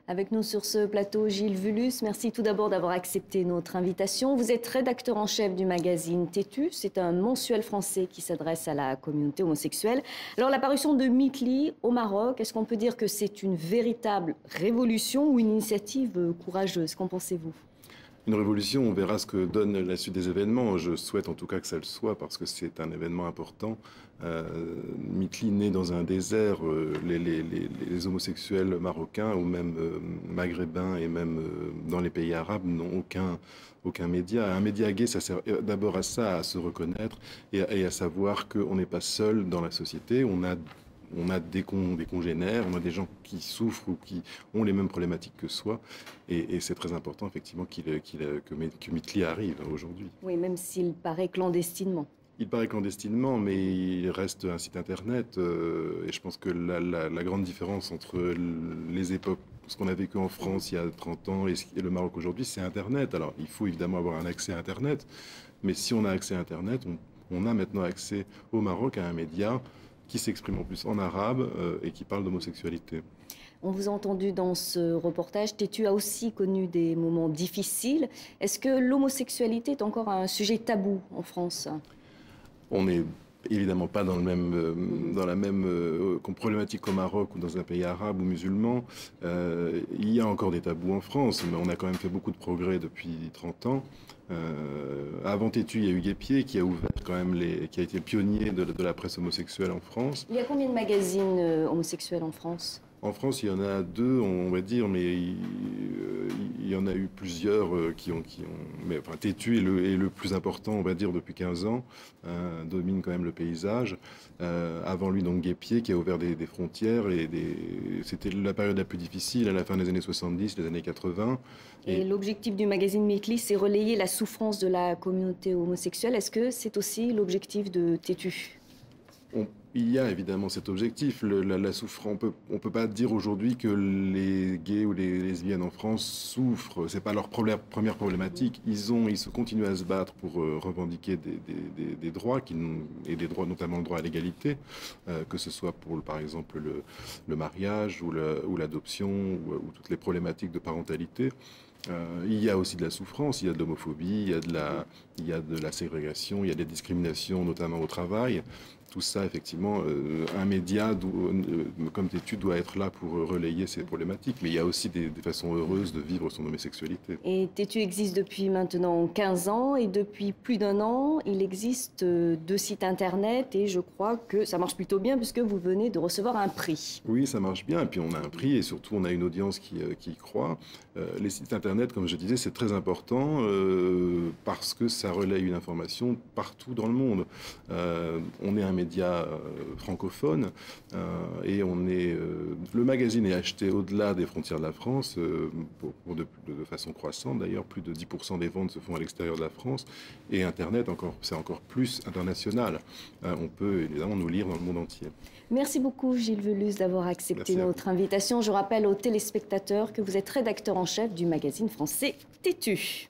Avec nous sur ce plateau, Gilles Vulus. Merci tout d'abord d'avoir accepté notre invitation. Vous êtes rédacteur en chef du magazine Tétu. C'est un mensuel français qui s'adresse à la communauté homosexuelle. Alors, la parution de Mitli au Maroc, est-ce qu'on peut dire que c'est une véritable révolution ou une initiative courageuse? Qu'en pensez-vous? Une révolution, on verra ce que donne la suite des événements. Je souhaite en tout cas que ça le soit parce que c'est un événement important. Mitli naît dans un désert. Les homosexuels marocains ou même maghrébins et même dans les pays arabes n'ont aucun média. Un média gay, ça sert d'abord à ça, à se reconnaître et à savoir qu'on n'est pas seul dans la société. On a des congénères, on a des gens qui souffrent ou qui ont les mêmes problématiques que soi. Et c'est très important, effectivement, que Mitli arrive aujourd'hui. Oui, même s'il paraît clandestinement. Il paraît clandestinement, mais il reste un site internet. Et je pense que la grande différence entre les époques, ce qu'on a vécu en France il y a 30 ans et le Maroc aujourd'hui, c'est Internet. Alors, il faut évidemment avoir un accès à Internet. Mais si on a accès à Internet, on a maintenant accès au Maroc à un média qui s'exprime en plus en arabe et qui parle d'homosexualité. On vous a entendu dans ce reportage. Tétu a aussi connu des moments difficiles. Est-ce que l'homosexualité est encore un sujet tabou en France? On n'est évidemment pas dans la même problématique qu'au Maroc ou dans un pays arabe ou musulman. Il y a encore des tabous en France, mais on a quand même fait beaucoup de progrès depuis 30 ans. Avant Tétu, il y a eu Guépier qui a ouvert quand même qui a été pionnier de la presse homosexuelle en France. Il y a combien de magazines homosexuels en France? En France, il y en a deux, on va dire, mais il y en a eu plusieurs mais enfin, Tétu est le plus important, on va dire, depuis 15 ans, domine quand même le paysage. Avant lui, donc, Guépier, qui a ouvert des frontières, c'était la période la plus difficile, à la fin des années 70, les années 80. Et l'objectif du magazine Mitli, c'est relayer la souffrance de la communauté homosexuelle. Est-ce que c'est aussi l'objectif de Tétu? Il y a évidemment cet objectif. La souffrance, on peut pas dire aujourd'hui que les gays ou les lesbiennes en France souffrent. C'est pas leur première problématique. Ils se continuent à se battre pour revendiquer des droits et des droits, notamment le droit à l'égalité, que ce soit pour, par exemple, le mariage ou l'adoption ou toutes les problématiques de parentalité. Il y a aussi de la souffrance, il y a de l'homophobie, il y a de la ségrégation, il y a des discriminations, notamment au travail. Tout ça, effectivement, un média comme Tétu doit être là pour relayer ces problématiques. Mais il y a aussi des façons heureuses de vivre son homosexualité. Et Tétu existe depuis maintenant 15 ans. Et depuis plus d'1 an, il existe 2 sites internet. Et je crois que ça marche plutôt bien puisque vous venez de recevoir un prix. Oui, ça marche bien. Et puis on a un prix et surtout on a une audience qui y croit. Les sites internet, comme je disais, c'est très important parce que ça relaye une information partout dans le monde. On est un média francophone et le magazine est acheté au-delà des frontières de la France de façon croissante. D'ailleurs, plus de 10% des ventes se font à l'extérieur de la France et Internet, c'est encore plus international. On peut évidemment nous lire dans le monde entier. Merci beaucoup Gilles Vulus d'avoir accepté notre invitation. Je rappelle aux téléspectateurs que vous êtes rédacteur en chef du magazine français Tétu.